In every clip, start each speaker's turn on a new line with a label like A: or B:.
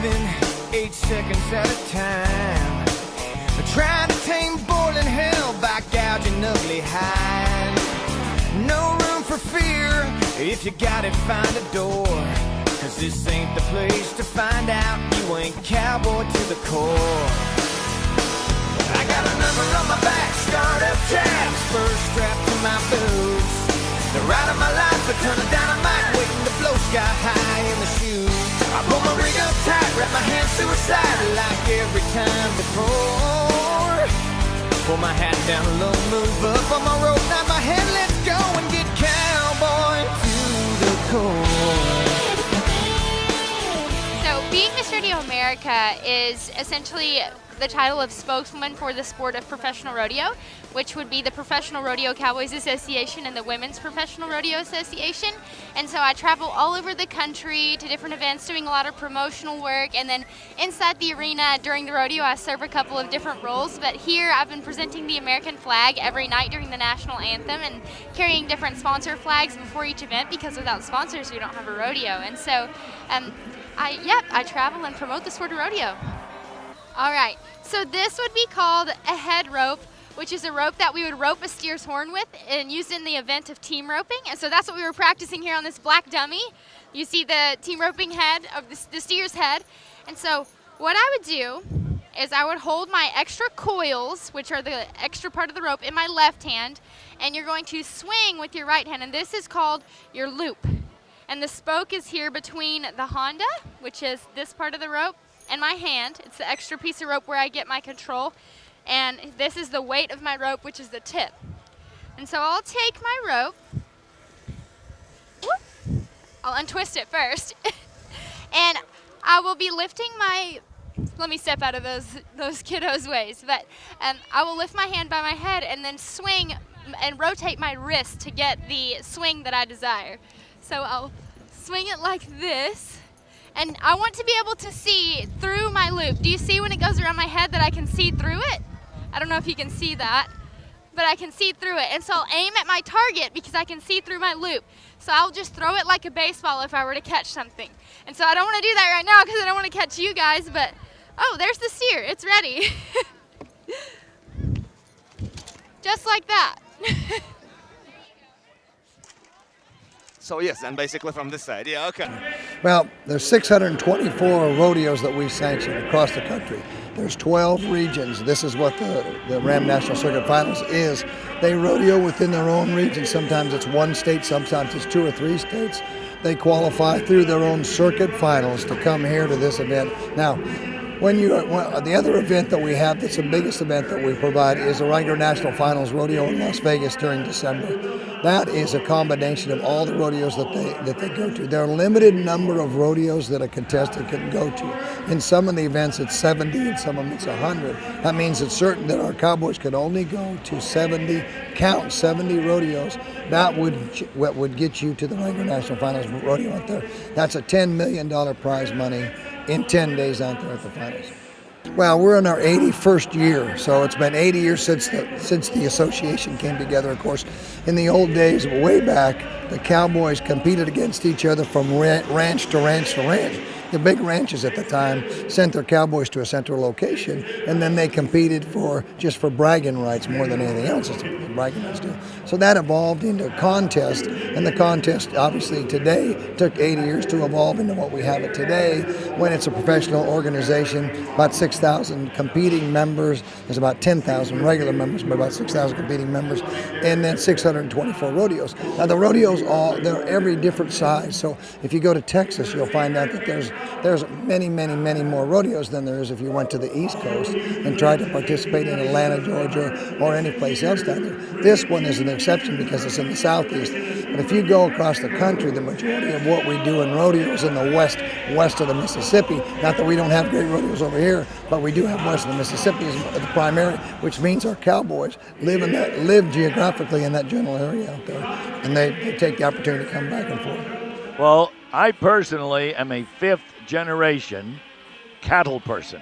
A: living 8 seconds at a time, trying to tame boiling hell by gouging ugly hide. No room for fear, if you got it, find a door, cause this ain't the place to find out you ain't cowboy to the core. I got a number on my back, scarred up chaps, spurs strapped to my boots. The ride of my life, a ton of dynamite waiting to blow sky high in the chute. I pull my rig up tight, wrap my hands suicidal like every time before. Pull my hat down low, move up on my rope, nod my head, let's go and get cowboy to the core.
B: So being Miss Rodeo America is essentially the title of spokeswoman for the sport of professional rodeo, which would be the Professional Rodeo Cowboys Association and the Women's Professional Rodeo Association. And so I travel all over the country to different events doing a lot of promotional work, and then inside the arena during the rodeo I serve a couple of different roles. But here I've been presenting the American flag every night during the national anthem and carrying different sponsor flags before each event, because without sponsors we don't have a rodeo. And so I travel and promote the sport of rodeo. All right, so this would be called a head rope, which is a rope that we would rope a steer's horn with and use in the event of team roping. And so that's what we were practicing here on this black dummy. You see the team roping head of the steer's head. And so what I would do is I would hold my extra coils, which are the extra part of the rope, in my left hand, and you're going to swing with your right hand, and this is called your loop. And the spoke is here between the Honda, which is this part of the rope, and my hand. It's the extra piece of rope where I get my control. And this is the weight of my rope, which is the tip. And so I'll take my rope. Whoop, I'll untwist it first. And I will be lifting my, let me step out of those kiddos' ways, but I will lift my hand by my head and then swing and rotate my wrist to get the swing that I desire. So I'll swing it like this. And I want to be able to see through my loop. Do you see when it goes around my head that I can see through it? I don't know if you can see that, but I can see through it. And so I'll aim at my target because I can see through my loop. So I'll just throw it like a baseball if I were to catch something. And so I don't want to do that right now because I don't want to catch you guys, but oh, there's the steer. It's ready. Just like that.
C: So yes, and basically from this side, yeah, okay.
D: Well, there's 624 rodeos that we sanction across the country. There's 12 regions. This is what the Ram National Circuit Finals is. They rodeo within their own region. Sometimes it's one state, sometimes it's 2 or 3 states. They qualify through their own circuit finals to come here to this event. Now, the other event that we have, that's the biggest event that we provide, is the Wrangler National Finals Rodeo in Las Vegas during December. That is a combination of all the rodeos that they go to. There are a limited number of rodeos that a contestant can go to. In some of the events it's 70, in some of them it's 100. That means it's certain that our cowboys can only go to 70 rodeos. That would get you to the Wrangler National Finals Rodeo out there. That's a $10 million prize money in 10 days out there at the finals. Well, we're in our 81st year, so it's been 80 years since the association came together. Of course, in the old days, way back, the cowboys competed against each other from ranch to ranch to ranch. The big ranches at the time sent their cowboys to a central location, and then they competed just for bragging rights more than anything else. It's a bragging rights deal. So that evolved into a contest, and the contest obviously today took 80 years to evolve into what we have it today, when it's a professional organization, about 6,000 competing members. There's about 10,000 regular members, but about 6,000 competing members, and then 624 rodeos. Now the rodeos they're every different size. So if you go to Texas, you'll find out that there's many more rodeos than there is if you went to the East Coast and tried to participate in Atlanta, Georgia, or any place else down there. This one is an exception because it's in the Southeast. But if you go across the country, the majority of what we do in rodeos in the west of the Mississippi, not that we don't have great rodeos over here, but we do have west of the Mississippi as the primary, which means our cowboys live geographically in that general area out there, and they take the opportunity to come back and forth.
E: Well, I personally am a fifth-generation cattle person,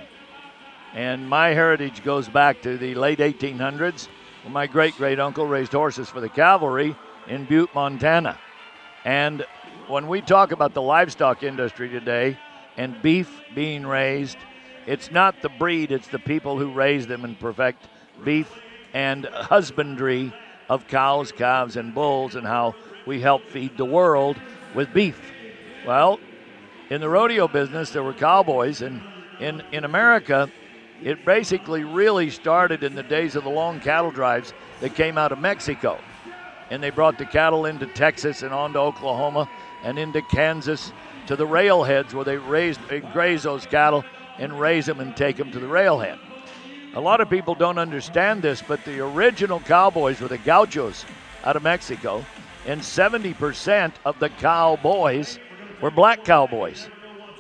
E: and my heritage goes back to the late 1800s when my great-great-uncle raised horses for the cavalry in Butte, Montana. And when we talk about the livestock industry today and beef being raised, it's not the breed, it's the people who raise them and perfect beef and husbandry of cows, calves, and bulls, and how we help feed the world with beef. Well, in the rodeo business, there were cowboys, and in America, it basically really started in the days of the long cattle drives that came out of Mexico. And they brought the cattle into Texas and on to Oklahoma and into Kansas to the railheads where they graze those cattle and raise them and take them to the railhead. A lot of people don't understand this, but the original cowboys were the gauchos out of Mexico, and 70% of the cowboys were black cowboys,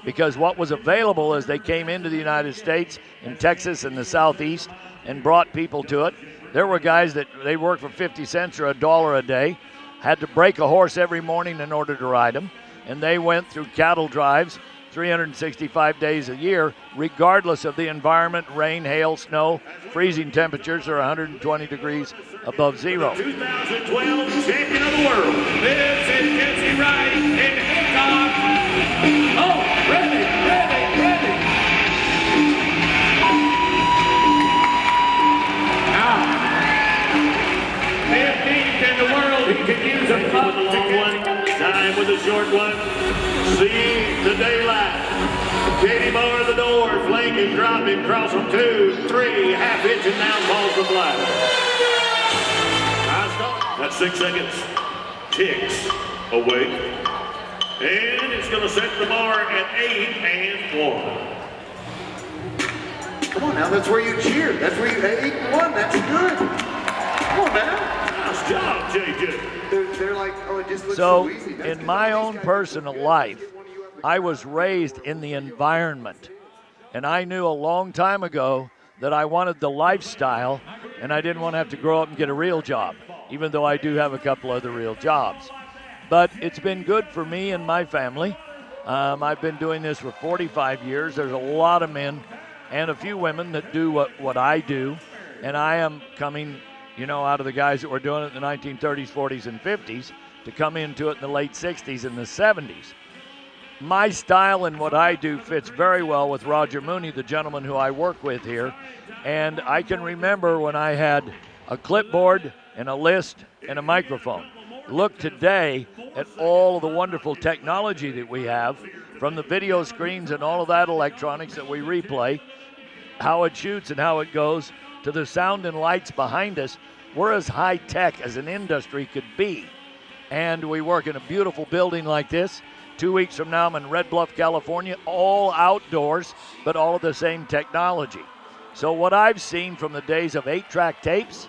E: because what was available as they came into the United States in Texas and the Southeast and brought people to it. There were guys that they worked for 50 cents or $1 a day, had to break a horse every morning in order to ride them, and they went through cattle drives 365 days a year, regardless of the environment, rain, hail, snow, freezing temperatures, or 120 degrees above zero.
F: 2012 champion of the world. This is Jesse Wright in Hancock. Oh, ready. Now, 15th in the world. He can use a pup with a long one, time with a short one. See the daylight. Katie Moore the door, flanking, dropping, cross them 2, 3, half inch and down balls the black. That's 6 seconds. Ticks away. And it's going to set the bar at 8 and 1.
G: Come on now, that's where you cheer. That's where you 8 and 1. That's good. Come on now.
F: Nice job, JJ.
G: They're like, oh, it just looks
E: So
G: so easy.
E: in my own personal life, I was raised in the environment, and I knew a long time ago that I wanted the lifestyle, and I didn't want to have to grow up and get a real job, even though I do have a couple other real jobs. But it's been good for me and my family. I've been doing this for 45 years. There's a lot of men and a few women that do what I do, and I am coming, out of the guys that were doing it in the 1930s, 40s, and 50s to come into it in the late 60s and the 70s. My style and what I do fits very well with Roger Mooney, the gentleman who I work with here. And I can remember when I had a clipboard and a list and a microphone. Look today at all of the wonderful technology that we have, from the video screens and all of that electronics that we replay, how it shoots and how it goes, to the sound and lights behind us. We're as high tech as an industry could be. And we work in a beautiful building like this. 2 weeks from now, I'm in Red Bluff, California, all outdoors, but all of the same technology. So what I've seen from the days of 8-track tapes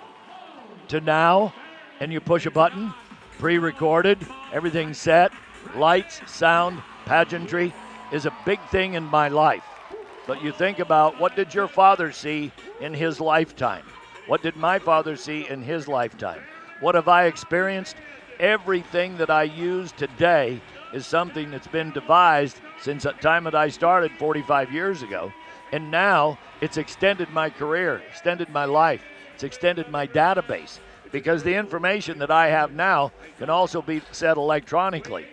E: to now, and you push a button, pre-recorded, everything set, lights, sound, pageantry, is a big thing in my life. But you think about, what did your father see in his lifetime? What did my father see in his lifetime? What have I experienced? Everything that I use today is something that's been devised since the time that I started 45 years ago. And now it's extended my career, extended my life, it's extended my database, because the information that I have now can also be set electronically.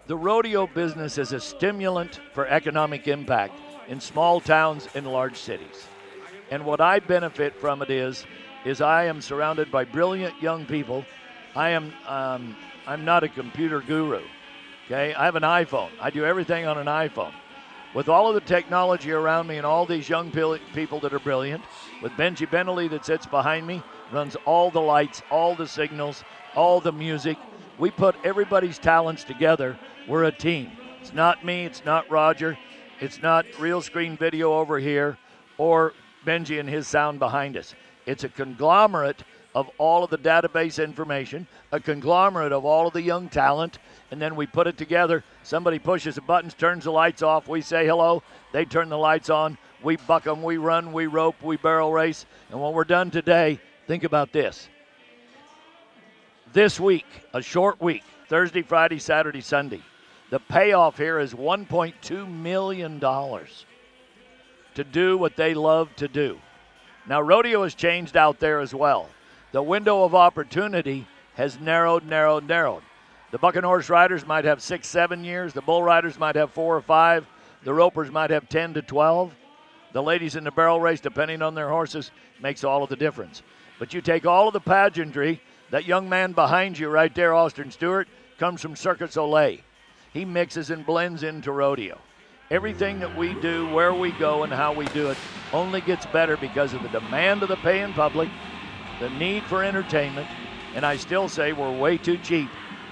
E: The rodeo business is a stimulant for economic impact in small towns and large cities. And what I benefit from it is I am surrounded by brilliant young people. I'm not a computer guru, okay? I have an iPhone. I do everything on an iPhone. With all of the technology around me and all these young people that are brilliant, with Benji Bentley that sits behind me, runs all the lights, all the signals, all the music. We put everybody's talents together. We're a team. It's not me, it's not Roger, it's not Real Screen Video over here, or Benji and his sound behind us. It's a conglomerate of all of the database information, a conglomerate of all of the young talent, and then we put it together. Somebody pushes the buttons, turns the lights off, we say hello, they turn the lights on, we buck them, we run, we rope, we barrel race, and when we're done today, think about this. This week, a short week, Thursday, Friday, Saturday, Sunday, the payoff here is $1.2 million to do what they love to do. Now, rodeo has changed out there as well. The window of opportunity has narrowed. The bucking horse riders might have 6, 7 years. The bull riders might have 4 or 5. The ropers might have 10 to 12. The ladies in the barrel race, depending on their horses, makes all of the difference. But you take all of the pageantry. That young man behind you right there, Austin Stewart, comes from Cirque Soleil. He mixes and blends into rodeo. Everything that we do, where we go, and how we do it only gets better because of the demand of the paying public, the need for entertainment, and I still say we're way too cheap.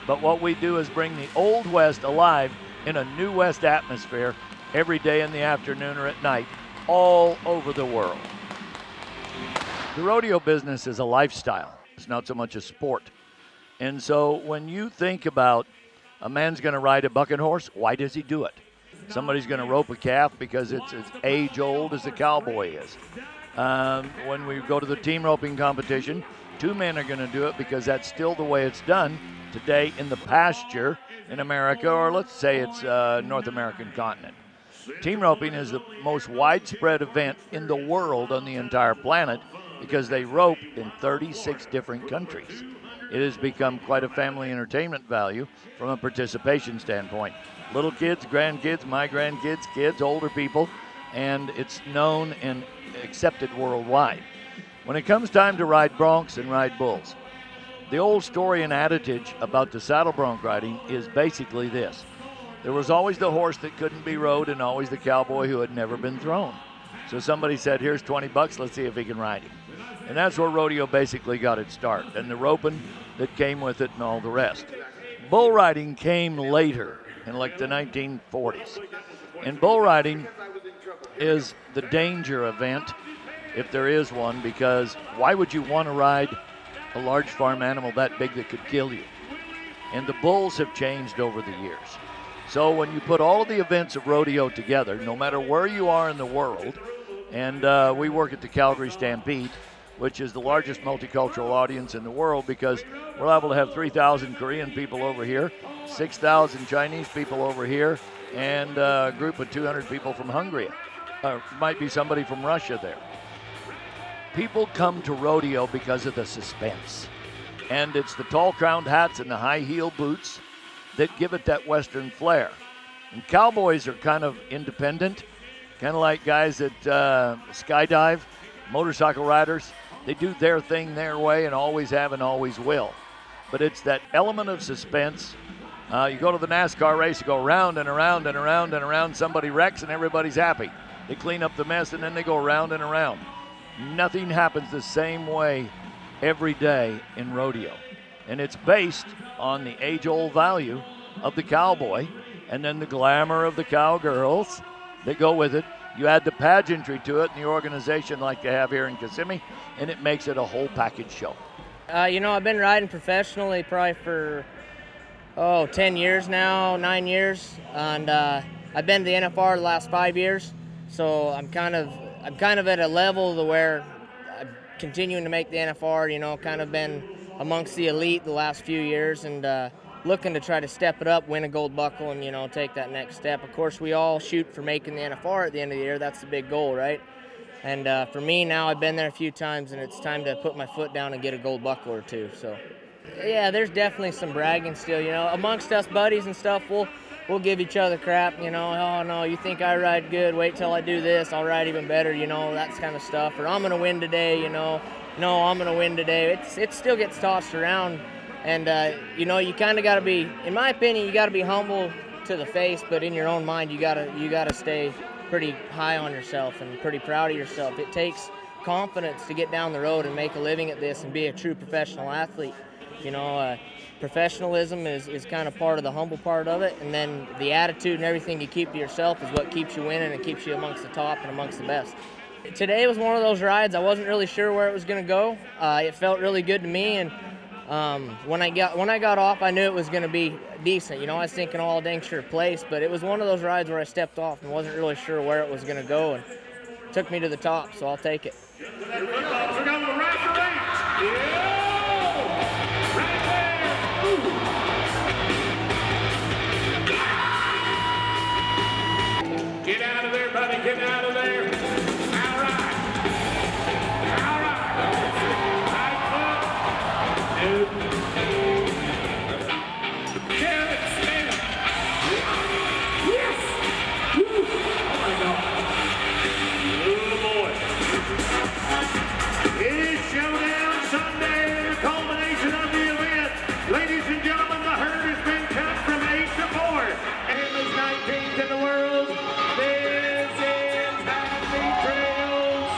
E: But what we do is bring the Old West alive in a New West atmosphere every day in the afternoon or at night, all over the world. The rodeo business is a lifestyle. It's not so much a sport. And so when you think about a man's going to ride a bucking horse, why does he do it? Somebody's going to rope a calf because it's as age old as the cowboy is. When we go to the team roping competition, 2 men are going to do it because that's still the way it's done today in the pasture in America, or let's say it's North American continent. Team roping is the most widespread event in the world on the entire planet because they rope in 36 different countries. It has become quite a family entertainment value from a participation standpoint. Little kids, grandkids, my grandkids, kids, older people, and it's known and accepted worldwide. When it comes time to ride broncs and ride bulls, the old story and adage about the saddle bronc riding is basically this. There was always the horse that couldn't be rode and always the cowboy who had never been thrown. So somebody said, here's $20, let's see if he can ride him. And that's where rodeo basically got its start, and the roping that came with it and all the rest. Bull riding came later in like the 1940s. And bull riding is the danger event, if there is one, because why would you want to ride a large farm animal that big that could kill you? And the bulls have changed over the years. So when you put all of the events of rodeo together, no matter where you are in the world, and we work at the Calgary Stampede, which is the largest multicultural audience in the world because we're able to have 3,000 Korean people over here, 6,000 Chinese people over here, and a group of 200 people from Hungary. Might be somebody from Russia there. People come to rodeo because of the suspense. And it's the tall crowned hats and the high heel boots that give it that Western flair. And cowboys are kind of independent, kind of like guys that skydive, motorcycle riders. They do their thing their way and always have and always will. But it's that element of suspense. You go to the NASCAR race, you go around and around and around and around. Somebody wrecks and everybody's happy. They clean up the mess and then they go around and around. Nothing happens the same way every day in rodeo. And it's based on the age-old value of the cowboy and then the glamour of the cowgirls that go with it. You add the pageantry to it and the organization like they have here in Kissimmee, and it makes it a whole package show.
H: I've been riding professionally probably for 10 years now, 9 years, and I've been to the NFR the last 5 years, so I'm kind of at a level to where I'm continuing to make the NFR, kind of been amongst the elite the last few years, and looking to try to step it up, win a gold buckle, and take that next step. Of course, we all shoot for making the NFR at the end of the year. That's the big goal, right? And for me now, I've been there a few times, and it's time to put my foot down and get a gold buckle or two. So, yeah, there's definitely some bragging still. Amongst us buddies and stuff, we'll give each other crap. Oh no, you think I ride good? Wait till I do this. I'll ride even better. That kind of stuff. Or I'm gonna win today. No, I'm gonna win today. It still gets tossed around. And, you kind of got to be, in my opinion, you got to be humble to the face, but in your own mind, you got to stay pretty high on yourself and pretty proud of yourself. It takes confidence to get down the road and make a living at this and be a true professional athlete. Professionalism is kind of part of the humble part of it, and then the attitude and everything you keep to yourself is what keeps you winning and keeps you amongst the top and amongst the best. Today was one of those rides I wasn't really sure where it was going to go. It felt really good to me, and when I got off, I knew it was going to be decent. You know, I was thinking all dang sure place, but it was one of those rides where I stepped off and wasn't really sure where it was going to go, and it took me to the top, so I'll take it.
F: Get out of there, buddy, get out of there. All right. All right. Right foot. Nope. Garrett Smith. Yes. Woo. Oh, my God. Oh, boy. It is Showdown Sunday, the culmination of the event. Ladies and gentlemen, the herd has been cut from 8 to 4. And is 19th in the world. This is Happy Trails.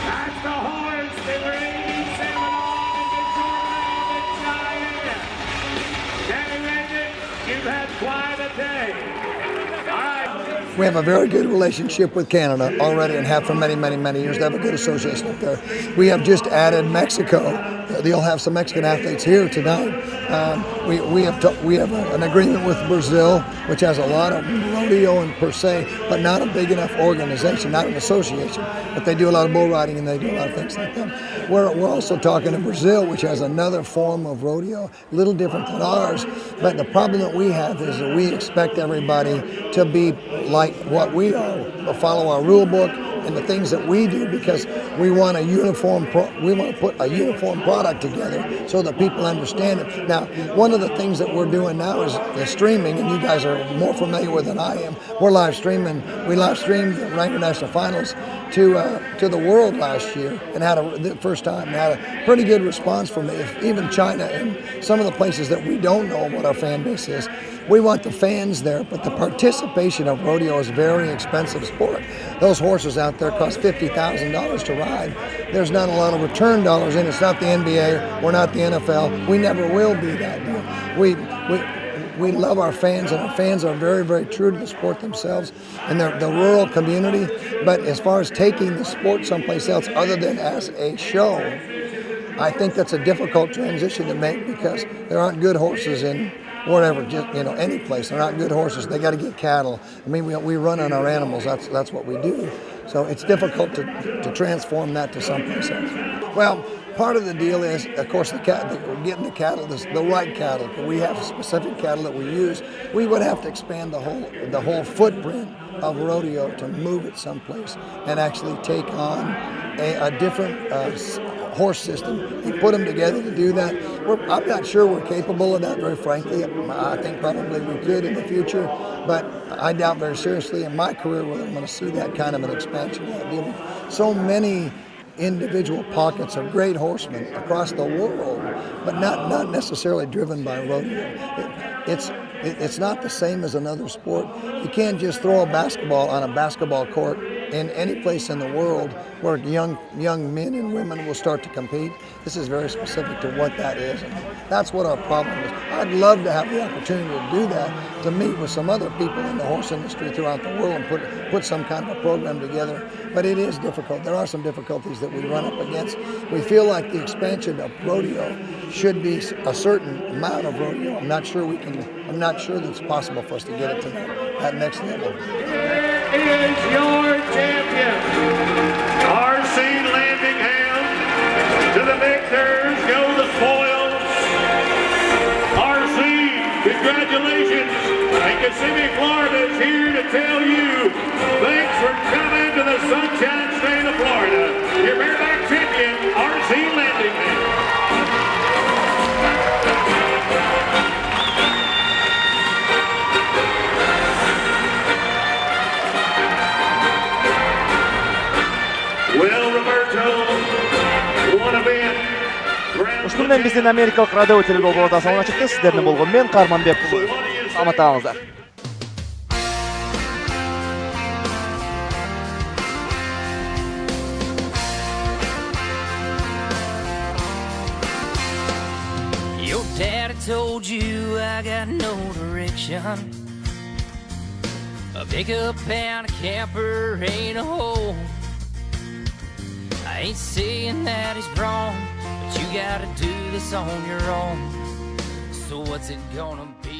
F: That's the horse number 87 on in Cheyenne. Danny Ranger, you've had quite a day. All right.
D: We have a very good relationship with Canada already and have for many, many, many years. They have a good association up there. We have just added Mexico. They'll have some Mexican athletes here tonight. We have an agreement with Brazil, which has a lot of rodeo and per se, but not a big enough organization, not an association. But they do a lot of bull riding and they do a lot of things like that. We're also talking to Brazil, which has another form of rodeo, a little different than ours. But the problem that we have is that we expect everybody to be like what we are, follow our rule book and the things that we do, because we want a uniform. We want to put a uniform product together so that people understand it. Now, one of the things that we're doing now is the streaming, and you guys are more familiar with than I am. We're live streaming. We live streamed the Wrangler National Finals to the world last year, and the first time had a pretty good response from even China and some of the places that we don't know what our fan base is. We want the fans there, but the participation of rodeo is a very expensive sport. Those horses out there cost $50,000 to ride. There's not a lot of return dollars in it. It's not the NBA. We're not the NFL. We never will be that deal. We love our fans, and our fans are very, very true to the sport themselves and the rural community. But as far as taking the sport someplace else other than as a show, I think that's a difficult transition to make, because there aren't good horses in wherever, just any place. They're not good horses. They got to get cattle. I mean, we run on our animals. That's what we do. So it's difficult to transform that to someplace else. Well, part of the deal is, of course, getting the cattle, the right cattle. We have specific cattle that we use. We would have to expand the whole footprint of rodeo to move it someplace and actually take on a different horse system and put them together to do that. I'm not sure we're capable of that, very frankly. I think probably we could in the future, but I doubt very seriously in my career whether I'm going to see that kind of an expansion. So many individual pockets of great horsemen across the world, but not necessarily driven by rodeo. It's not the same as another sport. You can't just throw a basketball on a basketball court in any place in the world where young men and women will start to compete. This is very specific to what that is, and that's what our problem is. I'd love to have the opportunity to do that, to meet with some other people in the horse industry throughout the world and put some kind of a program together, but it is difficult. There are some difficulties that we run up against. We feel like the expansion of rodeo should be a certain amount of rodeo. I'm not sure that it's possible for us to get it to that next level.
F: Here is your champion, RC Landingham. To the victors go the spoils. RC, congratulations. And Kissimmee, Florida is here to tell you thanks for coming to the Sunshine State of Florida. Your bareback champion, RC Landingham.
I: Ушул менен биздин америкалык радио өтөлү болбода соңуна чыкты. Сиздердин болгон мен Карманбек. Аматаңыздар.
J: Your daddy told you I got no direction. A pickup and a camper ain't a hole. I ain't saying that he's wrong, but you gotta do this on your own. So what's it gonna be?